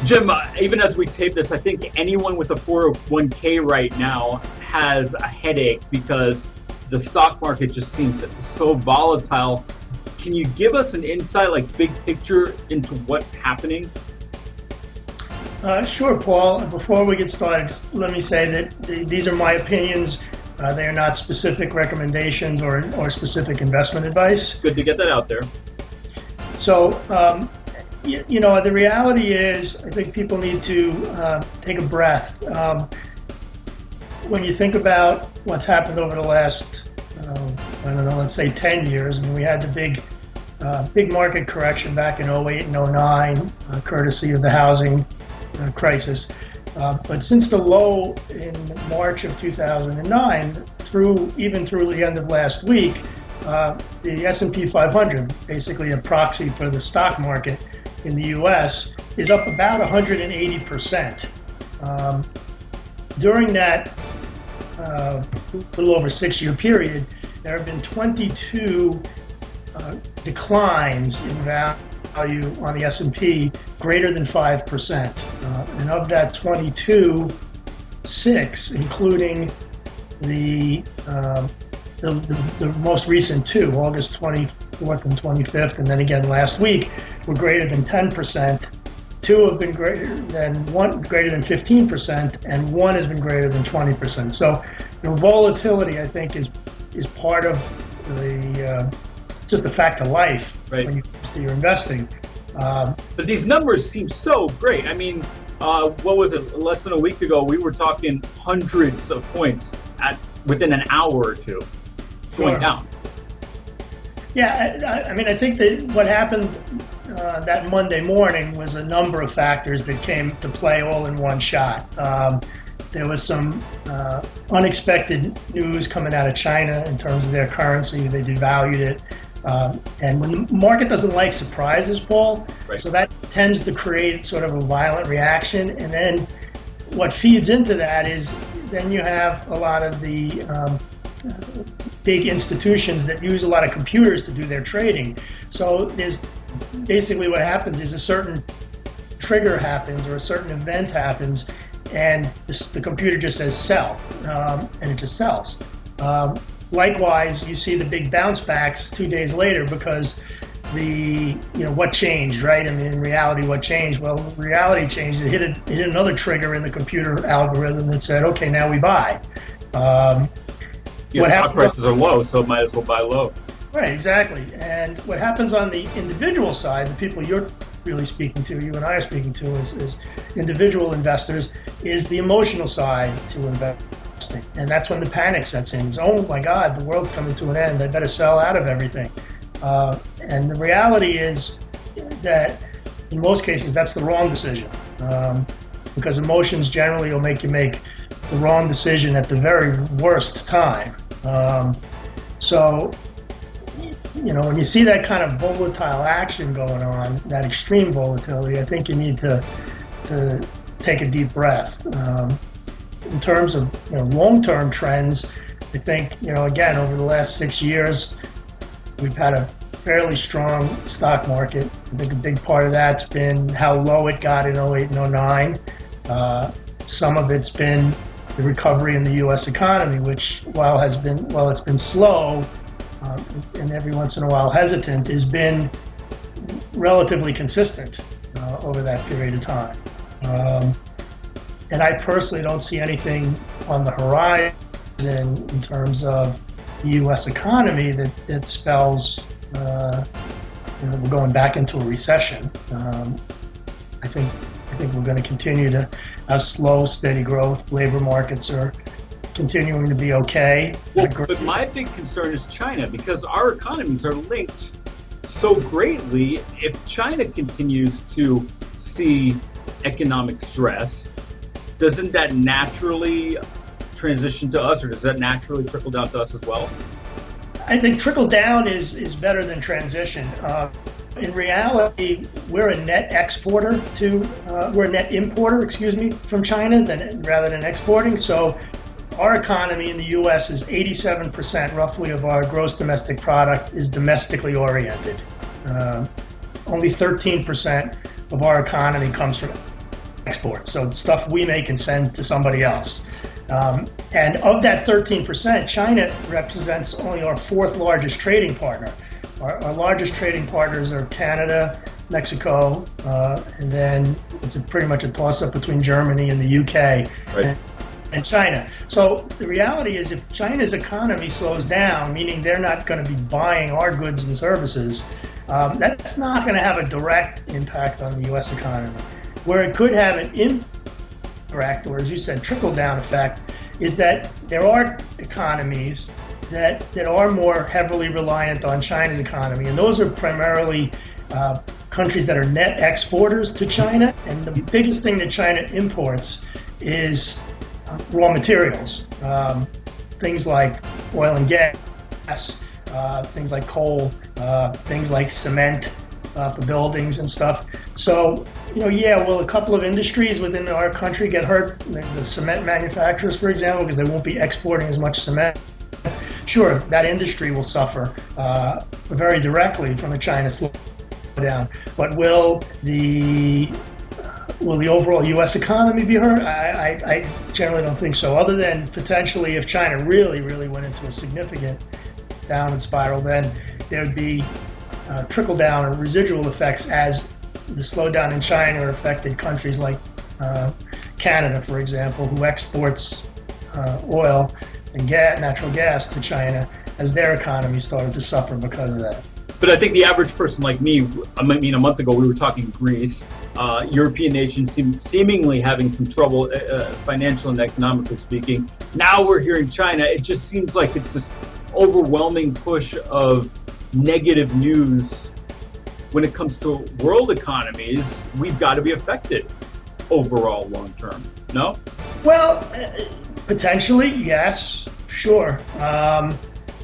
Jim, even as we tape this, I think anyone with a 401k right now has a headache because the stock market just seems so volatile. Can you give us an insight, like big picture, into what's happening? Sure, Paul. Before we get started, let me say that these are my opinions. They are not specific recommendations or specific investment advice. Good to get that out there. So, the reality is, I think people need to take a breath. When you think about what's happened over the last, let's say 10 years, I mean, we had the big market correction back in 08 and 09, courtesy of the housing crisis. But since the low in March of 2009, even through the end of last week, the S&P 500, basically a proxy for the stock market in the U.S., is up about 180%. During that little over 6-year period, there have been 22 declines in value on the S&P greater than 5%. And of that 22, 6, including the most recent two, August 24th and 25th, and then again last week, were greater than 10%. 2 have been greater than 15%, and 1 has been greater than 20%. So, volatility, I think, is part of just a fact of life, right, when you see your investing. But these numbers seem so great. I mean, what was it? Less than a week ago, we were talking hundreds of points within an hour or two going down. Yeah, I mean, I think that what happened that Monday morning was a number of factors that came to play all in one shot. There was some unexpected news coming out of China in terms of their currency. They devalued it. And when the market doesn't like surprises, Paul, right, so that tends to create sort of a violent reaction. And then what feeds into that is then you have a lot of the big institutions that use a lot of computers to do their trading. So there's basically what happens is a certain trigger happens or a certain event happens, and the computer just says sell, and it just sells. Likewise, you see the big bounce backs 2 days later because what changed, right? I mean, in reality, what changed? Well, reality changed. It hit another trigger in the computer algorithm that said, okay, now we buy. Stock prices are low, so might as well buy low. Right, exactly. And what happens on the individual side, the people you're really speaking to, you and I are speaking to as individual investors, is the emotional side to investing. And that's when the panic sets in. It's, oh my God, the world's coming to an end. I better sell out of everything. And the reality is that in most cases, that's the wrong decision. Because emotions generally will make you make the wrong decision at the very worst time. So, when you see that kind of volatile action going on, that extreme volatility, I think you need to take a deep breath. In terms of long-term trends, I think, again, over the last 6 years, we've had a fairly strong stock market. I think a big part of that's been how low it got in 08 and 09. Some of it's been the recovery in the U.S. economy, which, while it's been slow and every once in a while hesitant, has been relatively consistent over that period of time. And I personally don't see anything on the horizon in terms of the U.S. economy that spells we're going back into a recession. I think we're going to continue to have slow, steady growth. Labor markets are continuing to be okay. Well, but my big concern is China, because our economies are linked so greatly. If China continues to see economic stress, doesn't that naturally transition to us, or does that naturally trickle down to us as well? I think trickle down is better than transition. In reality, we're a net we're a net importer, from China rather than exporting. So our economy in the U.S. is 87% roughly of our gross domestic product is domestically oriented. Only 13% of our economy comes from exports, so stuff we make and send to somebody else. And of that 13%, China represents only our fourth largest trading partner. Our largest trading partners are Canada, Mexico, and then it's pretty much a toss-up between Germany and the UK. Right. And China. So the reality is, if China's economy slows down, meaning they're not going to be buying our goods and services, that's not going to have a direct impact on the U.S. economy. Where it could have an indirect, or as you said, trickle-down effect, is that there are economies that are more heavily reliant on China's economy, and those are primarily countries that are net exporters to China. And the biggest thing that China imports is raw materials, things like oil and gas, things like coal, things like cement for buildings and stuff. So, will a couple of industries within our country get hurt? The cement manufacturers, for example, because they won't be exporting as much cement. Sure, that industry will suffer very directly from a China slowdown. But will the overall U.S. economy be hurt? I generally don't think so, other than potentially if China really, really went into a significant downward spiral, then there would be trickle-down or residual effects as the slowdown in China affected countries like Canada, for example, who exports oil and natural gas to China, as their economy started to suffer because of that. But I think the average person like me, a month ago we were talking Greece, European nations seemingly having some trouble, financial and economically speaking. Now we're hearing China. It just seems like it's this overwhelming push of negative news. When it comes to world economies, we've got to be affected overall long term. No? Well, potentially, yes, sure.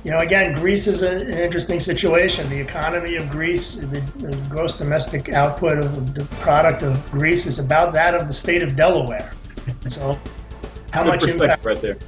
Again, Greece is an interesting situation. The economy of Greece, the gross domestic output of the product of Greece is about that of the state of Delaware. So, how much impact right there?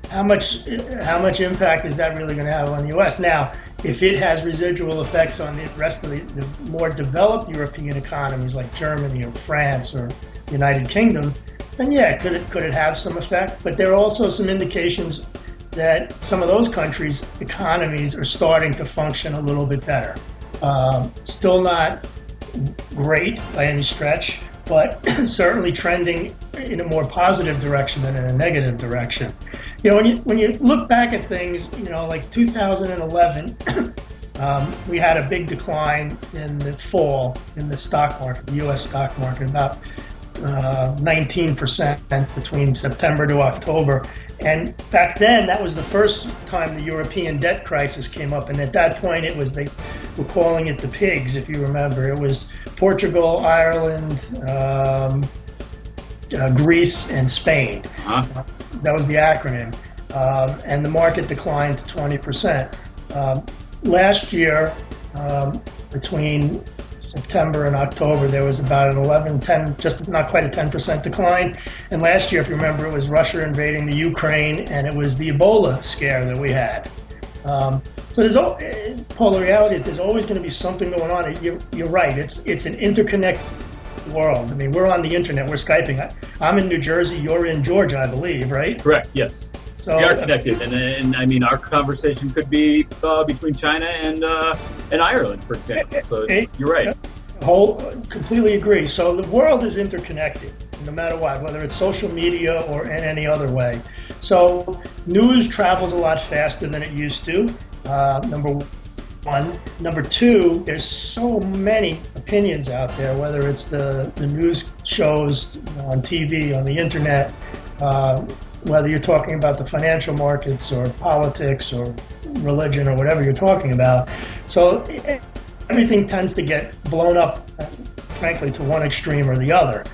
How much impact is that really going to have on the U.S.? Now, if it has residual effects on the rest of the more developed European economies like Germany or France or the United Kingdom, then yeah, could it have some effect? But there are also some indications that some of those countries' economies are starting to function a little bit better. Still not great by any stretch, but certainly trending in a more positive direction than in a negative direction. When you look back at things, like 2011, we had a big decline in the fall in the stock market, the U.S. stock market, about 19% between September to October. And back then, that was the first time the European debt crisis came up. And at that point, they were calling it the pigs, if you remember. It was Portugal, Ireland, Greece, and Spain. Uh-huh. That was the acronym. And the market declined to 20%. Last year, between September and October, there was about an 10, just not quite a 10% decline. And last year, if you remember, it was Russia invading the Ukraine, and it was the Ebola scare that we had. So Paul, the reality is there's always going to be something going on. You're right. It's an interconnected world. I mean, we're on the internet. We're Skyping. I'm in New Jersey. You're in Georgia, I believe, right? Correct. Yes. So, we are connected, and I mean, our conversation could be between China and Ireland, for example. So you're right. Completely agree. So the world is interconnected, no matter what, whether it's social media or in any other way. So news travels a lot faster than it used to. Number one. Number two, there's so many opinions out there, whether it's the news shows on TV, on the internet, whether you're talking about the financial markets or politics or religion or whatever you're talking about. So everything tends to get blown up, frankly, to one extreme or the other.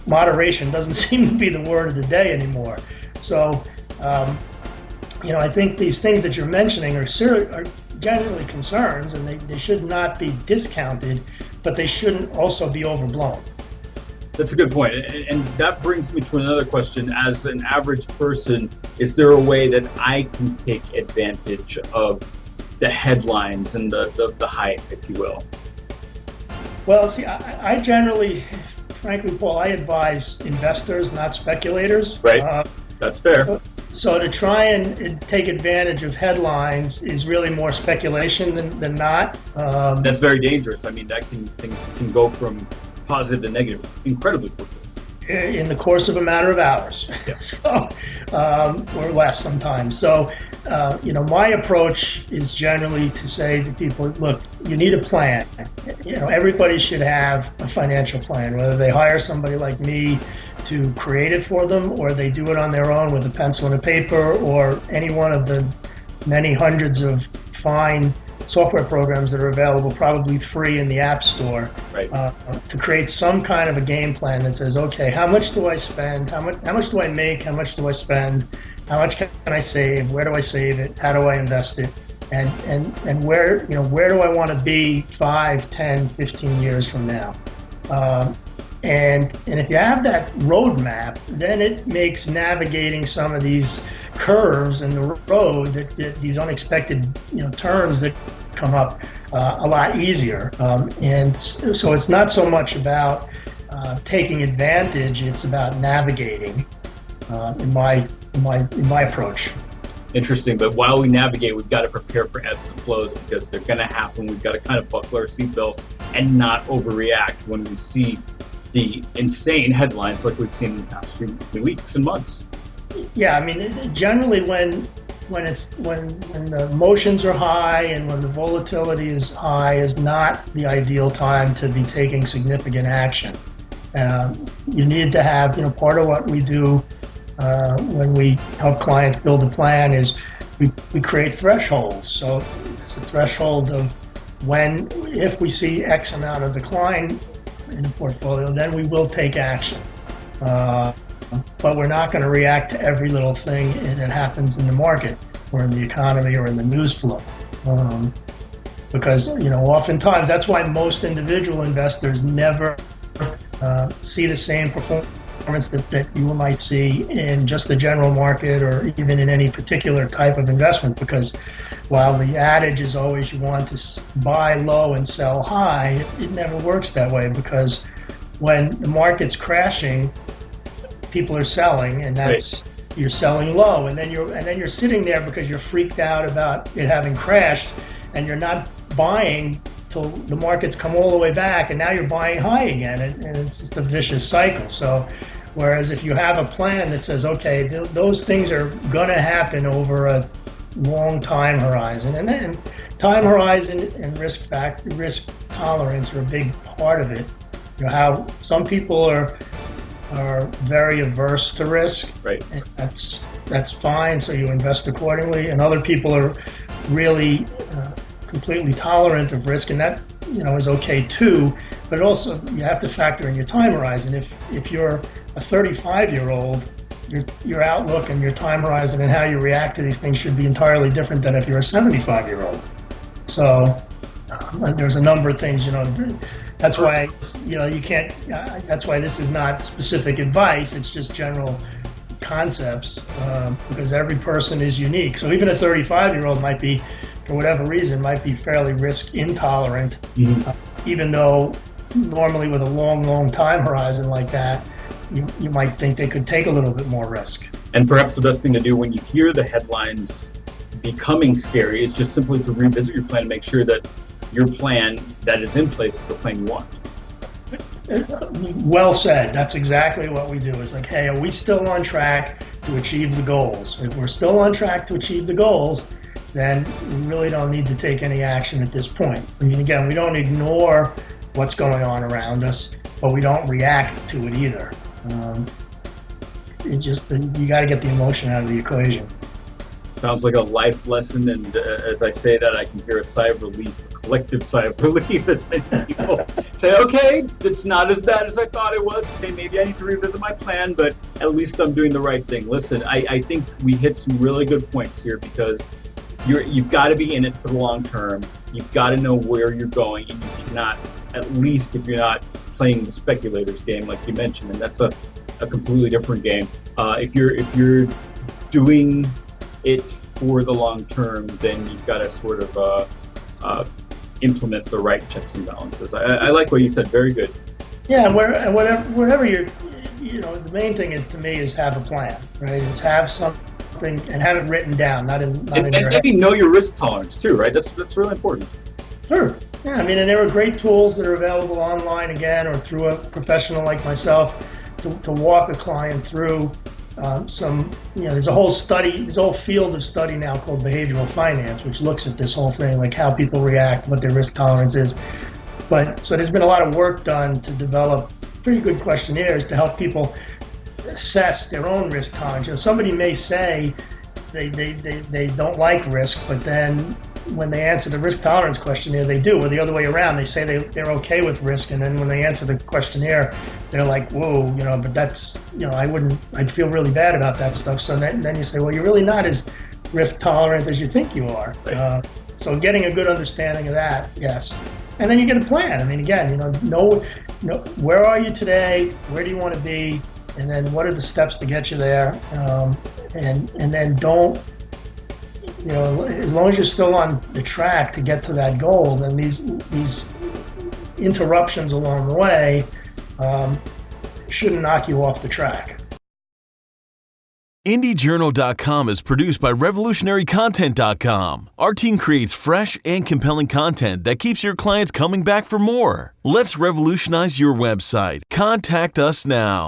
Moderation doesn't seem to be the word of the day anymore. So, I think these things that you're mentioning are genuinely concerns, and they should not be discounted, but they shouldn't also be overblown. That's a good point. And that brings me to another question. As an average person, is there a way that I can take advantage of the headlines and the hype, if you will? Well, see, I generally frankly, Paul, I advise investors, not speculators. Right. That's fair. So to try and take advantage of headlines is really more speculation than not. That's very dangerous. I mean, that can go from positive to negative incredibly quickly. In the course of a matter of hours, Yeah. so, or less sometimes. So, my approach is generally to say to people, look, you need a plan. Everybody should have a financial plan, whether they hire somebody like me to create it for them, or they do it on their own with a pencil and a paper, or any one of the many hundreds of fine software programs that are available, probably free in the App Store, right. To create some kind of a game plan that says, okay, how much do I spend? How much do I make? How much do I spend? How much can I save? Where do I save it? How do I invest it? And where do I want to be 5, 10, 15 years from now? And if you have that roadmap, then it makes navigating some of these curves in the road, that these unexpected turns that come up, a lot easier. And so it's not so much about taking advantage; it's about navigating. In my approach. Interesting, but while we navigate, we've got to prepare for ebbs and flows, because they're going to happen. We've got to kind of buckle our seatbelts and not overreact when we see the insane headlines like we've seen in the past few weeks and months. Yeah, I mean, generally when the emotions are high and when the volatility is high is not the ideal time to be taking significant action. You need to have, part of what we do when we help clients build a plan is we create thresholds. So it's a threshold of if we see X amount of decline in the portfolio, then we will take action. But we're not going to react to every little thing that happens in the market or in the economy or in the news flow. Because, oftentimes that's why most individual investors never see the same performance that you might see in just the general market or even in any particular type of investment, because while the adage is always you want to buy low and sell high, it never works that way, because when the market's crashing, people are selling, and that's right. You're selling low, and then you're sitting there because you're freaked out about it having crashed, and you're not buying till the markets come all the way back, and now you're buying high again, and it's just a vicious cycle. So whereas if you have a plan that says, okay, those things are going to happen over a long time horizon, and then time horizon and risk tolerance are a big part of it. How some people are very averse to risk, right? And that's fine. So you invest accordingly, and other people are really completely tolerant of risk, and that is okay too. But also you have to factor in your time horizon. If you're a 35-year-old, your outlook and your time horizon and how you react to these things should be entirely different than if you're a 75-year-old. So there's a number of things, that's why, you can't, that's why this is not specific advice, it's just general concepts, because every person is unique. So even a 35-year-old might be, for whatever reason, might be fairly risk intolerant, even though normally with a long time horizon like that, you might think they could take a little bit more risk. And perhaps the best thing to do when you hear the headlines becoming scary is just simply to revisit your plan and make sure that your plan that is in place is the plan you want. Well said. That's exactly what we do. It's like, hey, are we still on track to achieve the goals? If we're still on track to achieve the goals, then we really don't need to take any action at this point. I mean, again, we don't ignore what's going on around us, but we don't react to it either. You got to get the emotion out of the equation. Sounds like a life lesson, and as I say that, I can hear a sigh of relief, a collective sigh of relief as many people say, okay, it's not as bad as I thought it was. Okay, maybe I need to revisit my plan, but at least I'm doing the right thing. Listen, I think we hit some really good points here, because you've got to be in it for the long term. You've got to know where you're going, and you cannot, at least if you're not playing the speculator's game, like you mentioned, and that's a completely different game. If you're doing it for the long term, then you've got to sort of implement the right checks and balances. I like what you said. Very good. Yeah, wherever you're, the main thing is to me is have a plan, right? Is have something and have it written down, not in And your head. maybe know your risk tolerance too, right? That's really important. Sure. Yeah, I mean, and there are great tools that are available online again, or through a professional like myself, to walk a client through some. There's a whole field of study now called behavioral finance, which looks at this whole thing, like how people react, what their risk tolerance is. But so there's been a lot of work done to develop pretty good questionnaires to help people assess their own risk tolerance. Somebody may say they don't like risk, but then when they answer the risk tolerance questionnaire, they do. Or the other way around, they say they're okay with risk, and then when they answer the questionnaire, they're like, whoa, but that's, I'd feel really bad about that stuff. So then you say, well, you're really not as risk tolerant as you think you are. So getting a good understanding of that, yes. And then you get a plan. I mean, again, know where are you today? Where do you want to be? And then what are the steps to get you there? And then don't, as long as you're still on the track to get to that goal, then these interruptions along the way shouldn't knock you off the track. indieJourno.com is produced by RevolutionaryContent.com. Our team creates fresh and compelling content that keeps your clients coming back for more. Let's revolutionize your website. Contact us now.